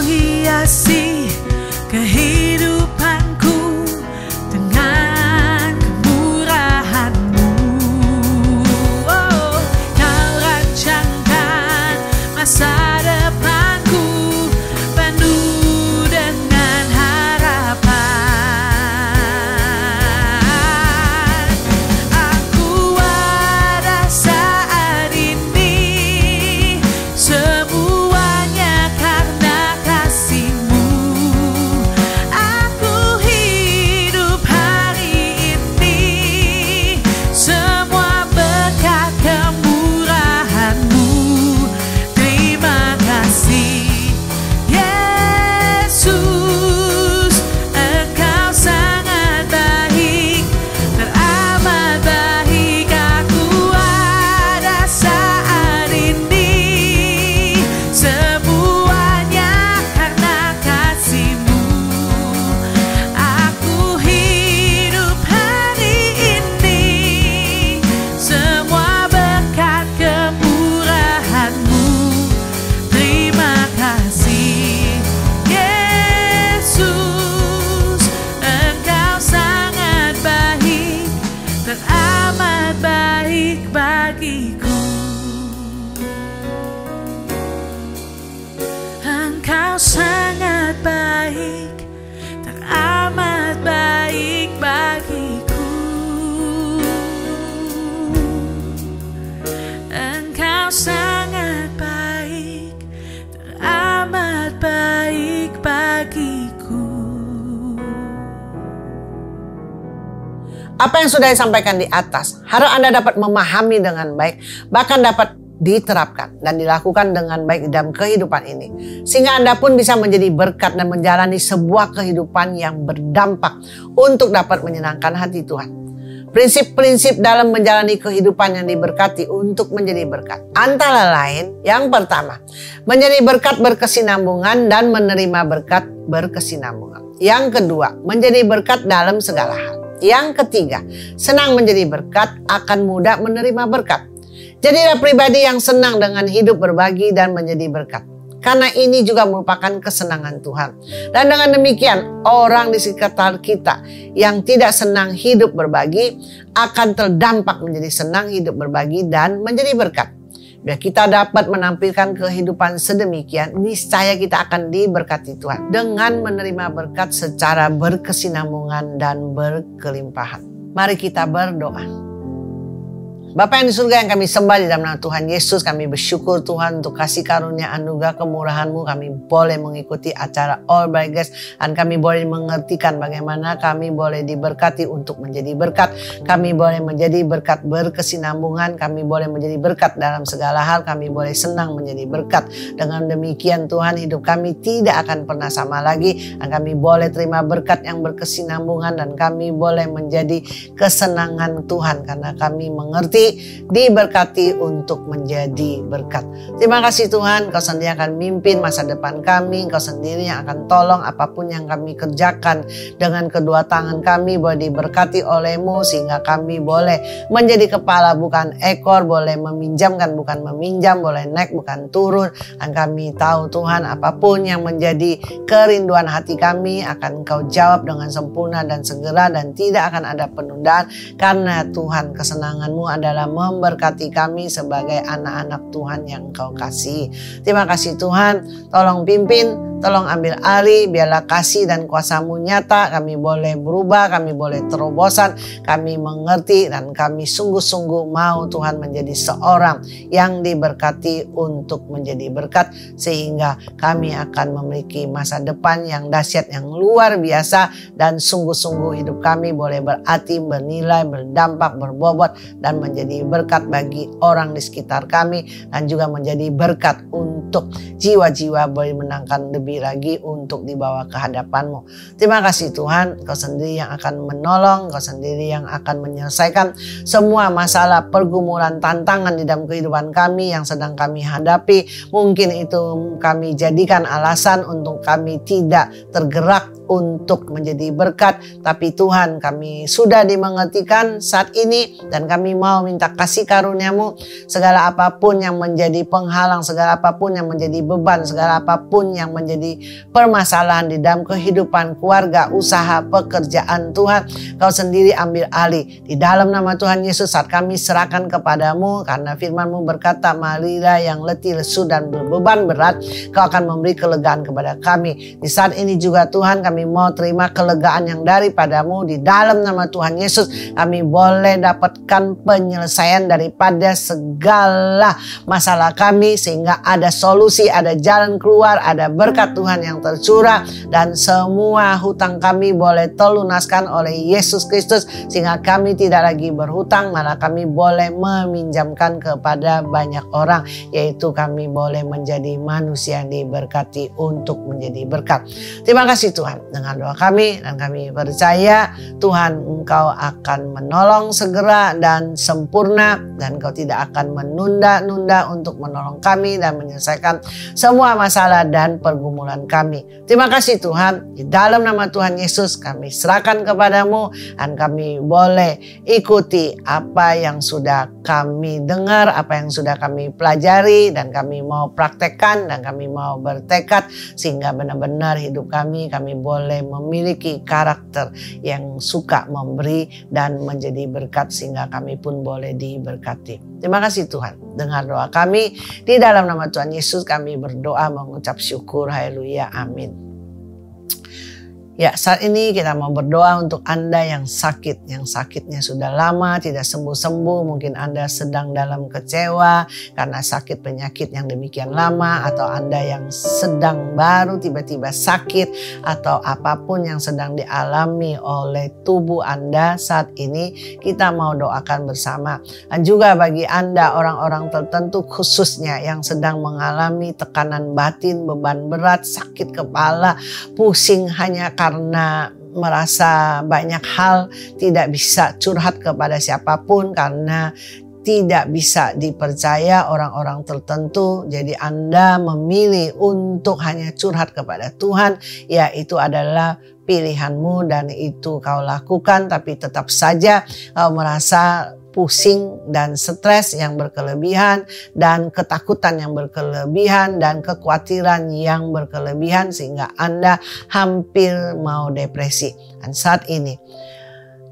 Hiasi kehidupanku dengan kemurahan-Mu. Oh, Kau rancangkan masa depanku penuh dengan harapan. Aku ada saat ini semuanya karena kasih-Mu. Aku hidup hari ini semua berkat kemurahan-Mu. Terima kasih Yesus, Engkau sangat baik, teramat baik. Aku ada saat ini semuanya karena kasih-Mu. Aku hidup hari ini semua berkat kemurahan-Mu. Terima kasih Yesus, Engkau sangat baik, teramat baik bagiku. Engkau sangat baik, teramat baik bagiku. Engkau sangat baik, teramat baik bagiku. Apa yang sudah disampaikan di atas, harap Anda dapat memahami dengan baik, bahkan dapat diterapkan dan dilakukan dengan baik dalam kehidupan ini. Sehingga Anda pun bisa menjadi berkat dan menjalani sebuah kehidupan yang berdampak untuk dapat menyenangkan hati Tuhan. Prinsip-prinsip dalam menjalani kehidupan yang diberkati untuk menjadi berkat. Antara lain, yang pertama, menjadi berkat berkesinambungan dan menerima berkat berkesinambungan. Yang kedua, menjadi berkat dalam segala hal. Yang ketiga, senang menjadi berkat, akan mudah menerima berkat. Jadilah pribadi yang senang dengan hidup berbagi dan menjadi berkat. Karena ini juga merupakan kesenangan Tuhan. Dan dengan demikian orang di sekitar kita yang tidak senang hidup berbagi akan terdampak menjadi senang hidup berbagi dan menjadi berkat. Biar kita dapat menampilkan kehidupan sedemikian, niscaya kita akan diberkati Tuhan dengan menerima berkat secara berkesinambungan dan berkelimpahan. Mari kita berdoa. Bapa yang di surga yang kami sembah di dalam nama Tuhan Yesus, kami bersyukur Tuhan untuk kasih karunia anugerah kemurahan-Mu. Kami boleh mengikuti acara All by Grace dan kami boleh mengertikan bagaimana kami boleh diberkati untuk menjadi berkat. Kami boleh menjadi berkat berkesinambungan, kami boleh menjadi berkat dalam segala hal, kami boleh senang menjadi berkat. Dengan demikian Tuhan, hidup kami tidak akan pernah sama lagi dan kami boleh terima berkat yang berkesinambungan dan kami boleh menjadi kesenangan Tuhan karena kami mengerti diberkati untuk menjadi berkat. Terima kasih Tuhan, Kau sendiri akan mimpin masa depan kami, Kau sendiri yang akan tolong apapun yang kami kerjakan dengan kedua tangan kami boleh diberkati oleh-Mu sehingga kami boleh menjadi kepala bukan ekor, boleh meminjamkan bukan meminjam, boleh naik bukan turun. Dan kami tahu Tuhan apapun yang menjadi kerinduan hati kami akan Kau jawab dengan sempurna dan segera dan tidak akan ada penundaan karena Tuhan kesenangan-Mu adalah memberkati kami sebagai anak-anak Tuhan yang Kau kasih. Terima kasih Tuhan, tolong pimpin, tolong ambil alih, biarlah kasih dan kuasa-Mu nyata, kami boleh berubah, kami boleh terobosan, kami mengerti dan kami sungguh-sungguh mau Tuhan menjadi seorang yang diberkati untuk menjadi berkat sehingga kami akan memiliki masa depan yang dahsyat, yang luar biasa dan sungguh-sungguh hidup kami boleh berarti, bernilai, berdampak, berbobot dan menjadi berkat bagi orang di sekitar kami dan juga menjadi berkat untuk jiwa-jiwa boleh menangkan lebih lagi untuk dibawa ke hadapan-Mu. Terima kasih Tuhan, Kau sendiri yang akan menolong, Kau sendiri yang akan menyelesaikan semua masalah, pergumulan, tantangan di dalam kehidupan kami yang sedang kami hadapi. Mungkin itu kami jadikan alasan untuk kami tidak tergerak untuk menjadi berkat, tapi Tuhan kami sudah dimengertikan saat ini dan kami mau minta kasih karunia-Mu. Segala apapun yang menjadi penghalang, segala apapun yang menjadi beban, segala apapun yang menjadi permasalahan di dalam kehidupan keluarga, usaha, pekerjaan, Tuhan Kau sendiri ambil alih. Di dalam nama Tuhan Yesus saat kami serahkan kepadamu karena firman-Mu berkata, marilah yang letih, lesu dan berbeban berat, Kau akan memberi kelegaan kepada kami. Di saat ini juga Tuhan kami mau terima kelegaan yang daripadamu. Di dalam nama Tuhan Yesus kami boleh dapatkan penyelesaian daripada segala masalah kami sehingga ada solusi, ada jalan keluar, ada berkat Tuhan yang tercurah dan semua hutang kami boleh terlunaskan oleh Yesus Kristus sehingga kami tidak lagi berhutang, malah kami boleh meminjamkan kepada banyak orang, yaitu kami boleh menjadi manusia yang diberkati untuk menjadi berkat. Terima kasih Tuhan. Dengan doa kami dan kami percaya Tuhan Engkau akan menolong segera dan sempurna dan Engkau tidak akan menunda-nunda untuk menolong kami dan menyelesaikan semua masalah dan pergumulan kami. Terima kasih Tuhan, di dalam nama Tuhan Yesus kami serahkan kepadamu dan kami boleh ikuti apa yang sudah kami dengar, apa yang sudah kami pelajari dan kami mau praktekkan dan kami mau bertekad sehingga benar-benar hidup kami boleh memiliki karakter yang suka memberi dan menjadi berkat sehingga kami pun boleh diberkati. Terima kasih Tuhan. Dengar doa kami di dalam nama Tuhan Yesus kami berdoa mengucap syukur. Haleluya. Amin. Ya, saat ini kita mau berdoa untuk Anda yang sakit, yang sakitnya sudah lama tidak sembuh-sembuh. Mungkin Anda sedang dalam kecewa karena sakit penyakit yang demikian lama, atau Anda yang sedang baru tiba-tiba sakit, atau apapun yang sedang dialami oleh tubuh Anda saat ini, kita mau doakan bersama. Dan juga bagi Anda orang-orang tertentu khususnya yang sedang mengalami tekanan batin, beban berat, sakit kepala, pusing hanya karena merasa banyak hal, tidak bisa curhat kepada siapapun karena tidak bisa dipercaya orang-orang tertentu. Jadi Anda memilih untuk hanya curhat kepada Tuhan, ya itu adalah pilihanmu dan itu kau lakukan, tapi tetap saja kau merasa pusing dan stres yang berkelebihan, dan ketakutan yang berkelebihan, dan kekhawatiran yang berkelebihan sehingga Anda hampir mau depresi. Dan saat ini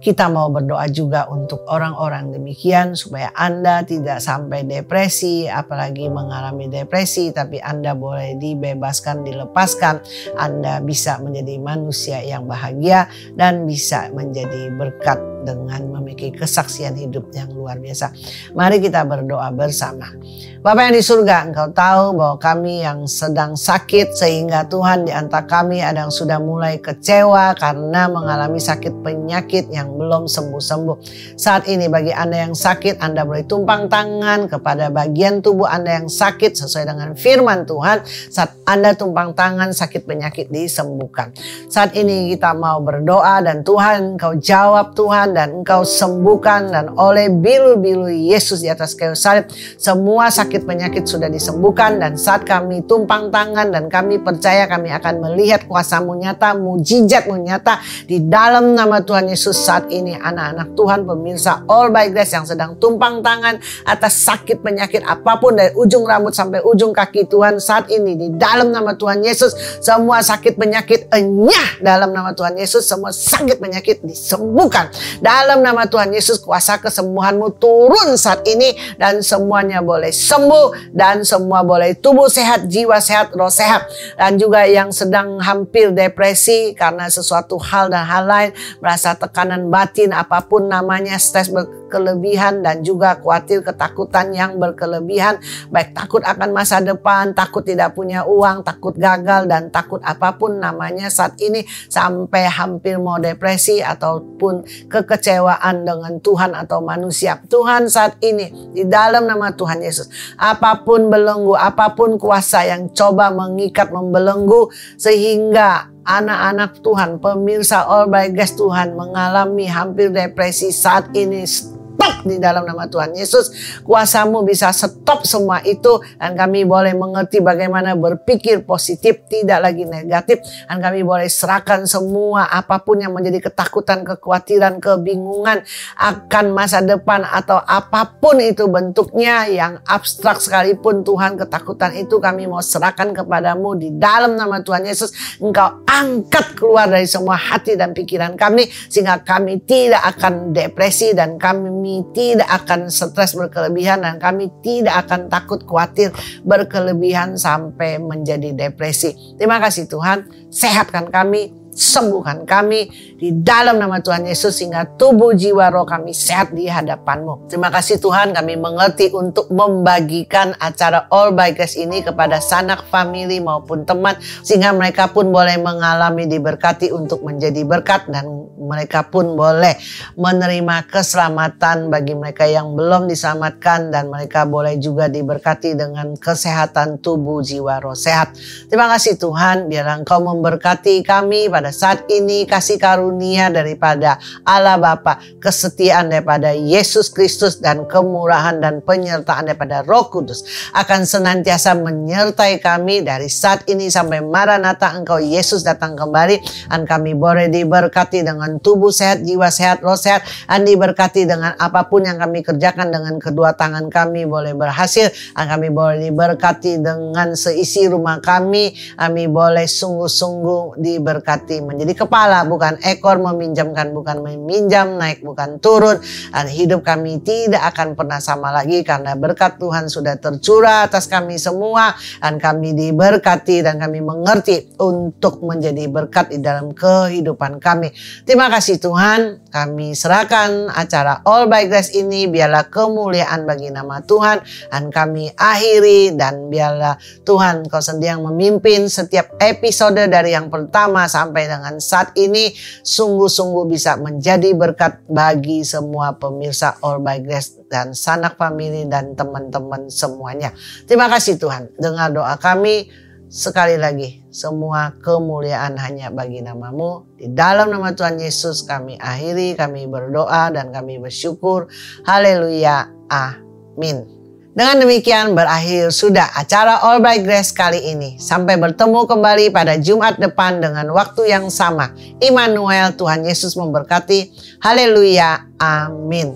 kita mau berdoa juga untuk orang-orang demikian supaya Anda tidak sampai depresi, apalagi mengalami depresi, tapi Anda boleh dibebaskan, dilepaskan. Anda bisa menjadi manusia yang bahagia dan bisa menjadi berkat dengan memiliki kesaksian hidup yang luar biasa. Mari kita berdoa bersama. Bapa yang di surga, Engkau tahu bahwa kami yang sedang sakit, sehingga Tuhan di antara kami ada yang sudah mulai kecewa karena mengalami sakit penyakit yang belum sembuh-sembuh. Saat ini bagi Anda yang sakit, Anda boleh tumpang tangan kepada bagian tubuh Anda yang sakit sesuai dengan firman Tuhan. Saat Anda tumpang tangan, sakit penyakit disembuhkan. Saat ini kita mau berdoa dan Tuhan Engkau jawab Tuhan, dan Engkau sembuhkan, dan oleh bilu-bilu Yesus di atas kayu salib semua sakit penyakit sudah disembuhkan. Dan saat kami tumpang tangan dan kami percaya, kami akan melihat kuasa-Mu nyata, mujizat-Mu nyata di dalam nama Tuhan Yesus. Saat ini anak-anak Tuhan, pemirsa All by Grace yang sedang tumpang tangan atas sakit penyakit apapun dari ujung rambut sampai ujung kaki, Tuhan saat ini di dalam nama Tuhan Yesus semua sakit penyakit enyah dalam nama Tuhan Yesus. Semua sakit penyakit disembuhkan dalam nama Tuhan Yesus. Kuasa kesembuhan-Mu turun saat ini dan semuanya boleh sembuh, dan semua boleh tubuh sehat, jiwa sehat, roh sehat. Dan juga yang sedang hampir depresi karena sesuatu hal dan hal lain, merasa tekanan batin apapun namanya, stres berkelebihan, dan juga khawatir, ketakutan yang berkelebihan, baik takut akan masa depan, takut tidak punya uang, takut gagal, dan takut apapun namanya saat ini, sampai hampir mau depresi ataupun kekecewaan dengan Tuhan atau manusia. Tuhan saat ini di dalam nama Tuhan Yesus, apapun belenggu, apapun kuasa yang coba mengikat, membelenggu sehingga anak-anak Tuhan, pemirsa All by Grace Tuhan mengalami hampir depresi saat ini, stop di dalam nama Tuhan Yesus. Kuasa-Mu bisa stop semua itu, dan kami boleh mengerti bagaimana berpikir positif, tidak lagi negatif. Dan kami boleh serahkan semua apapun yang menjadi ketakutan, kekhawatiran, kebingungan akan masa depan, atau apapun itu bentuknya yang abstrak sekalipun Tuhan, ketakutan itu kami mau serahkan kepadamu di dalam nama Tuhan Yesus. Engkau angkat keluar dari semua hati dan pikiran kami sehingga kami tidak akan depresi, dan kami tidak akan stres berkelebihan, dan kami tidak akan takut khawatir berkelebihan sampai menjadi depresi. Terima kasih Tuhan, sehatkan kami, sembuhkan kami di dalam nama Tuhan Yesus sehingga tubuh, jiwa, roh kami sehat di hadapan-Mu. Terima kasih Tuhan, kami mengerti untuk membagikan acara All by Grace ini kepada sanak famili maupun teman, sehingga mereka pun boleh mengalami diberkati untuk menjadi berkat, dan mereka pun boleh menerima keselamatan bagi mereka yang belum diselamatkan, dan mereka boleh juga diberkati dengan kesehatan tubuh, jiwa, roh sehat. Terima kasih Tuhan, biarlah Engkau memberkati kami pada saat ini, kasih karunia daripada Allah Bapa, kesetiaan daripada Yesus Kristus, dan kemurahan dan penyertaan daripada Roh Kudus akan senantiasa menyertai kami dari saat ini sampai Maranatha Engkau Yesus datang kembali. Dan kami boleh diberkati dengan tubuh sehat, jiwa sehat, roh sehat, dan diberkati dengan apapun yang kami kerjakan dengan kedua tangan kami boleh berhasil. Dan kami boleh diberkati dengan seisi rumah kami. Kami boleh sungguh-sungguh diberkati menjadi kepala bukan ekor, meminjamkan bukan meminjam, naik bukan turun. Dan hidup kami tidak akan pernah sama lagi karena berkat Tuhan sudah tercurah atas kami semua, dan kami diberkati dan kami mengerti untuk menjadi berkat di dalam kehidupan kami. Terima kasih Tuhan, kami serahkan acara All by Grace ini, biarlah kemuliaan bagi nama Tuhan, dan kami akhiri, dan biarlah Tuhan Kau sendiri yang memimpin setiap episode dari yang pertama sampai dengan saat ini, sungguh-sungguh bisa menjadi berkat bagi semua pemirsa All by Grace dan sanak famili dan teman-teman semuanya. Terima kasih Tuhan, dengar doa kami. Sekali lagi, semua kemuliaan hanya bagi nama-Mu. Di dalam nama Tuhan Yesus kami akhiri, kami berdoa dan kami bersyukur. Haleluya, amin. Dengan demikian berakhir sudah acara All by Grace kali ini. Sampai bertemu kembali pada Jumat depan dengan waktu yang sama. Immanuel, Tuhan Yesus memberkati. Haleluya, amin.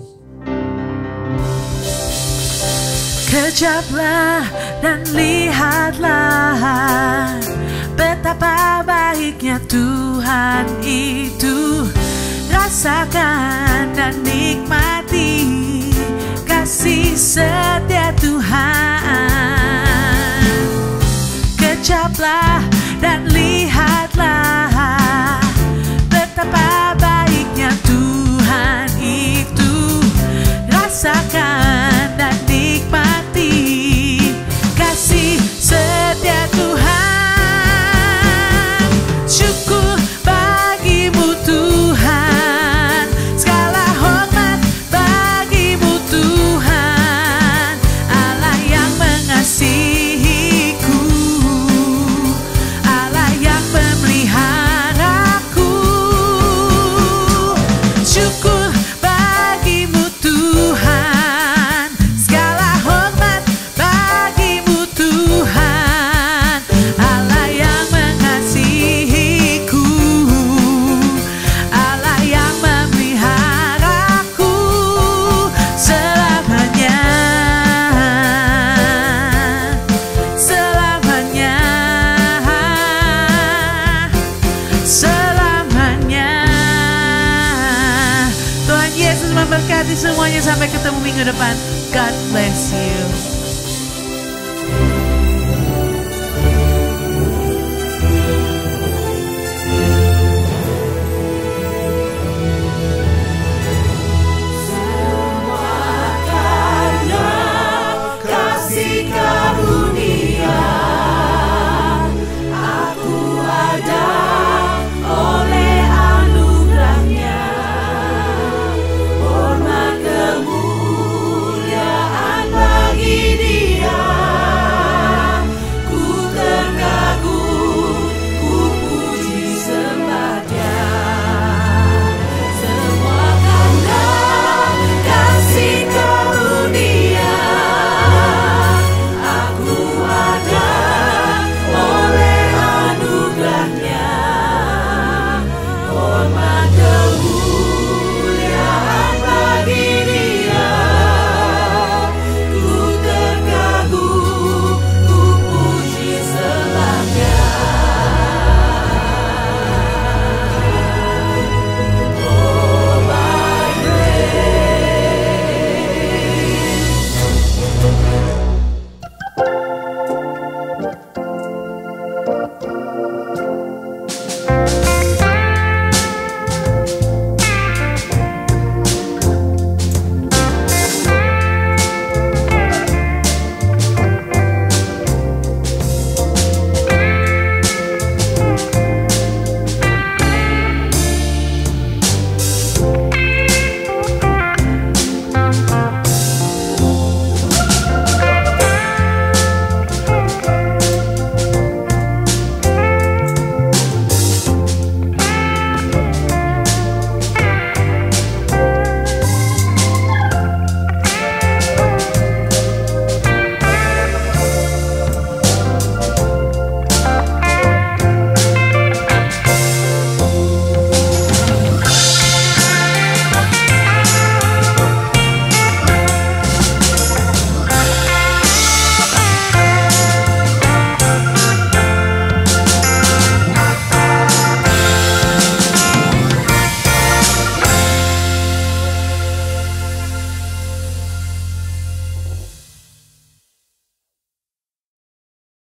Kejaplah dan lihatlah betapa baiknya Tuhan itu. Rasakan dan nikmati kasih setia Tuhan. Kejaplah dan lihatlah betapa baiknya Tuhan itu. Rasakan dan nikmati kasih setia Tuhan. Syukur bagimu Tuhan, segala hormat bagimu Tuhan, Allah yang mengasihiku, Allah yang memeliharaku. Syukur bagimu Tuhan, segala hormat bagimu Tuhan, Allah yang mengasihiku, Allah yang memeliharaku selamanya, selamanya, selamanya. Tuhan Yesus memberkati semuanya, sampai ketemu minggu depan. God bless you.